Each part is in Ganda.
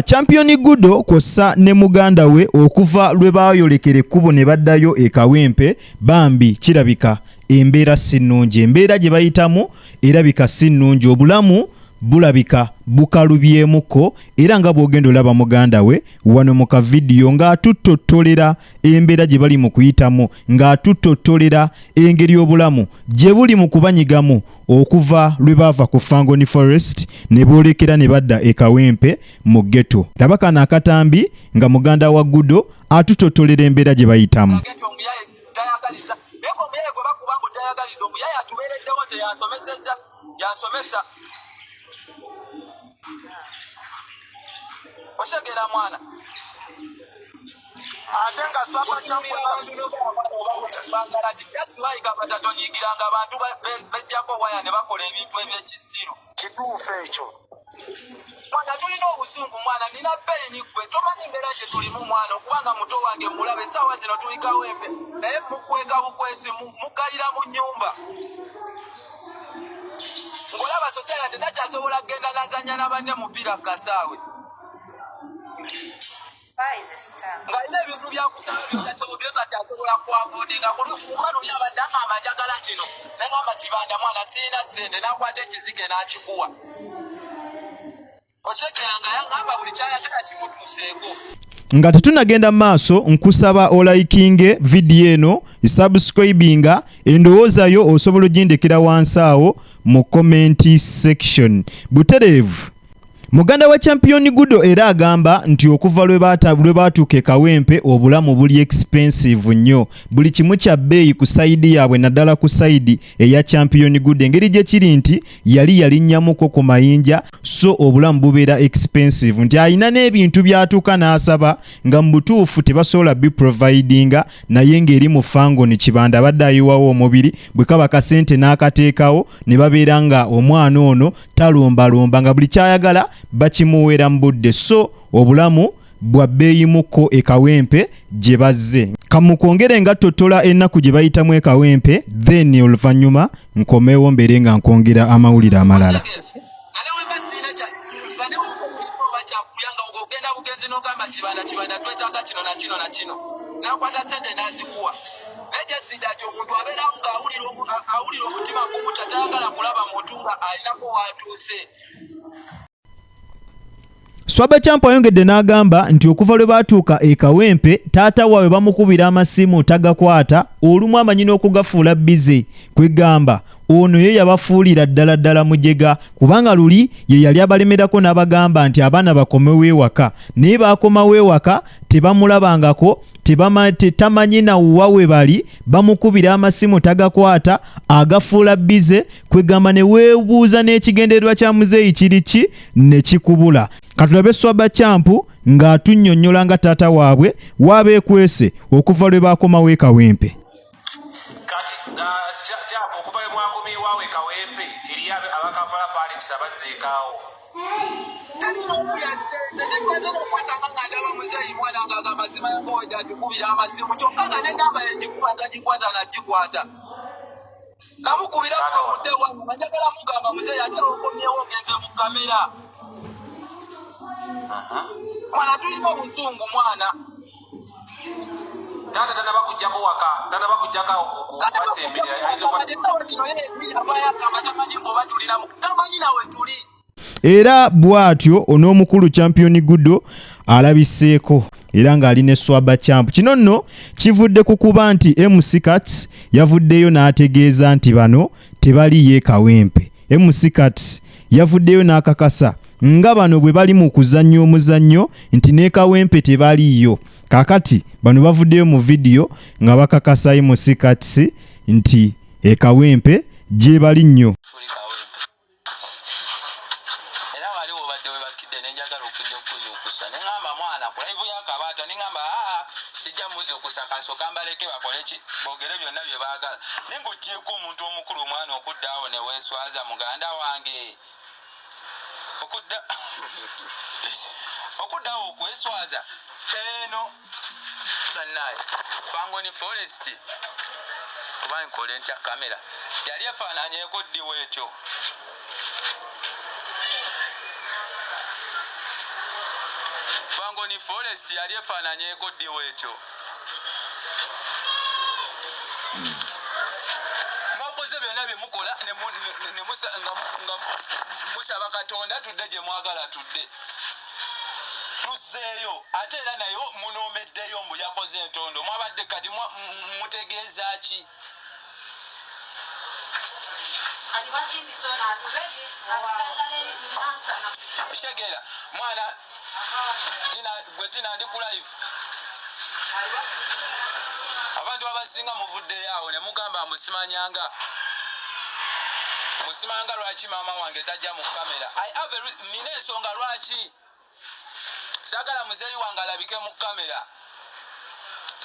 Champion Ogudo kossa ne muganda we okuva lwe baayolekera ekkubo ne baddayo e Kawempe Bambi kirabika embeera si nnungi, embeera gye bayitamu erabika si nnungi, obulamu bulabika bukalubyemuko era nga bw'ogenda olaba muganda we wano mu kavidiyo ng'atuttotolera embeera gye bali mu kuyitamu, ng'atuttotolera engeri obulamu gye buli mu kubanyigamu okuva lwe baava ku Fangoni Forest ne boolekera ne badda e Kawempe mu ghetto. Laba kano akatambi nga muganda wa Ogudo atuttotolera embeera gye bayitamu. Oshagera mwana atenga sapa champion bangalaji kaswai kabata tonyigiranga abantu bejjako waya ne bakola ebintu ebyekisiru kituufu ekyo mwana tulina obusungu mwana nina beni gwe tomanyi mbera gye tulimu mwana okubanga muto wange mulabe sawa zino tuli Kawempe naye mukweka bukwesi mukalira mu nyumba ngolaba society takyasobola kgenda nazanya n'abanne mupiira kasaawe nga ebintu byakusaba byasobola takyasobola kwavodinga kulumano lyabadde amajagala kino nengamba kibanda mwana sirina sente nakwata ekizike n'akikuwa osekeranga yangamba buli kyayagala kimutuuseeko. Nga tetunagenda maaso nkusaba olaikinge video eno subscribinga endowoozayo osobola ogindekera wansi awo mu comment section. Butereevu muganda wa Champion Ogudo era agamba nti okuva lwe baatuuka e Kawempe obulamu buli expensive nnyo, buli kimu kya bbeeyi ku sayidi yaabwe naddala ku sayidi eya Champion Ogudo, engeri gye kiri nti yalinnyamuko ku mayinja so obulamu bubeera expensive, nti alina n'ebintu byatuuka n'asaba nga mu butuufu tebasobola biprovidinga, naye ng'eri mu Fangoni kibanda badde ayiwawo omubiri bwe kaba kasente n'akateekawo ne babeera nga omwana ono talombalomba nga buli kyayagala bakimuweera mu budde, so obulamu bwa bbeeyimuko e Kawempe gye bazze. Kamukwongere nga totola ennaku gye bayitamu e Kawempe, then oluvannyuma nkomeewo mbeere nga nkwongera amawulire amalala. Swaba Champion ayongedde n'agamba nti okuva lwe baatuuka e Kawempe taata waabwe bamukubira amasimu tagakwata, olumu amanyi n'okugafuula bize, kwegamba ono ye yabafuulira ddala mujega, kubanga luli ye yali abalemerako n'abagamba nti abaana bakomewo ewaka, naye baakomawo ewaka tebamulabangako, tamanyi nawuwa we bali, bamukubira amasimu tagakwata, agafuula bize, kwegamba ne weebuuza n'ekigendererwa kya muzeeyi kiri ki ne kikubula. Katulabe Swaba Champion ng'atunnyonnyola nga taata waabwe waabeekwese okuva lwe baakomawo e Kawempe. Mwana tulina obusungu mwana tata tanaba kujjako waka tanaba kujjaka era bw'atyo onoomukulu Champion Ogudo alabiseeko era ng'ali ne Swaba Champion. Kino nno kivudde ku kuba nti MC Cats yavuddeyo n'ategeeza nti bano tebaliyo e Kawempe. MC Cats yavuddeyo n'akakasa nga bano bwe bali mu kuzannya omuzannyo nti ne Kawempe tebaliyo. Kakati bano bavuddeyo mu video nga bakakasa MC Cats nti e Kawempe gye bali nnyo. Okuddawo okweswaza eno bannaye Fangoni Forest kuba nkole ntya kamera yali efaananyeeko ddiwo ekyo fango ni forest yali efaananyeeko ddi weekyo mwakoze byonna bye mukola nga musaba katonda tudde gye mwagala tudde tuzzeeyo ate era nayo munoomeddeyo mbu yakoze entondo mwabadde kati mutegeeza ki Shagera mwana gwe tina ndi ku live abantu abasinga muvuddeyo awo ne mugamba musimanga lwaki maama wange tajja mu kamera nina ensonga lwaki sagala muzeeyi wange alabike mu kamera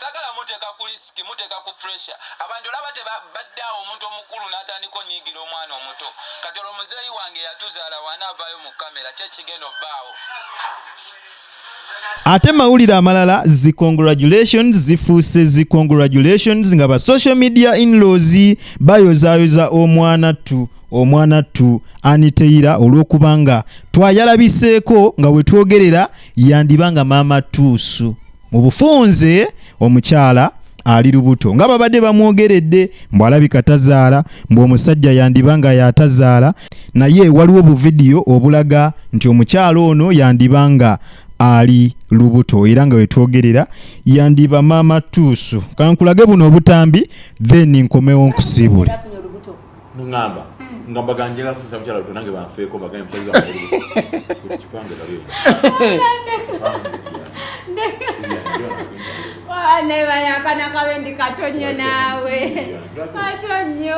sagala muteeka ku risiki muteeka ku pressure abantu olaba tebaddeawo omuntu omukulu n'atandika onyiigira omwana omuto kati olwo muzeeyi wange yatuzaala wanaavaayo mu kamera kyekigenda obbaawo ate mawulire amalala zicongratulations zifuuse zicongratulations nga ba social media in-laws bayozaayoza omwana ttu aniteira olw'okubanga twayalabiseeko nga we twogerera yandibanga maama tuusu mu bufunze omukyala ali lubuto nga babadde bamwogeredde mbu alabika tazaala mbu omusajja yandibanga yatazaala naye waliwo obuvidiyo obulaga nti omukyala ono yandibanga ali lubuto era nga wetwogerera yandiba maama tuusu kankulage buno obutambi then nkomewo nkusibule ngamba ngamba ganjela fusa mchala lutonange banfeeko baganye mchala lubuto kipande kabiri nebanyakana kabendi katonyo naawe katonyo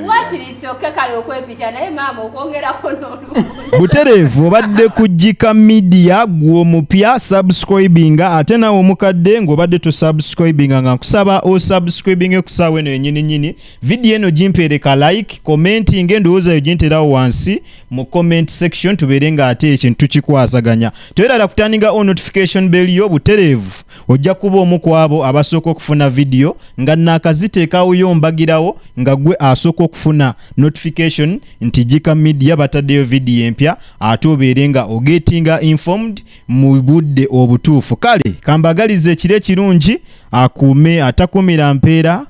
wakirisoke kale okwepica naye maama okwongerako n'olubuto butereevu obadde kujjika media gw'omupya subscribinga ate nawe omukadde ng'obadde tosubscribinga nga nkusaba osubscribinge ku ssaawa eno yennyini vidiyo eno gimpeereka like commenting endowooza yo ginterawo wansi mu comment section tubeere nga ate ekintu tukikwasaganya toyerala kutandika on notification bell yo butereevu ojja kuba omu ku abo abasooka okufuna vidiyo nga naakaziteekawo yo mbagirawo nga gwe asooka okufuna notification nti jika media bataddeyo vidiyo empya ate obeere nga ogetinga informed mu budde obutuufu kale kambagalize ekiro ekirungi akuume atakumira mpeera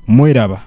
mweraba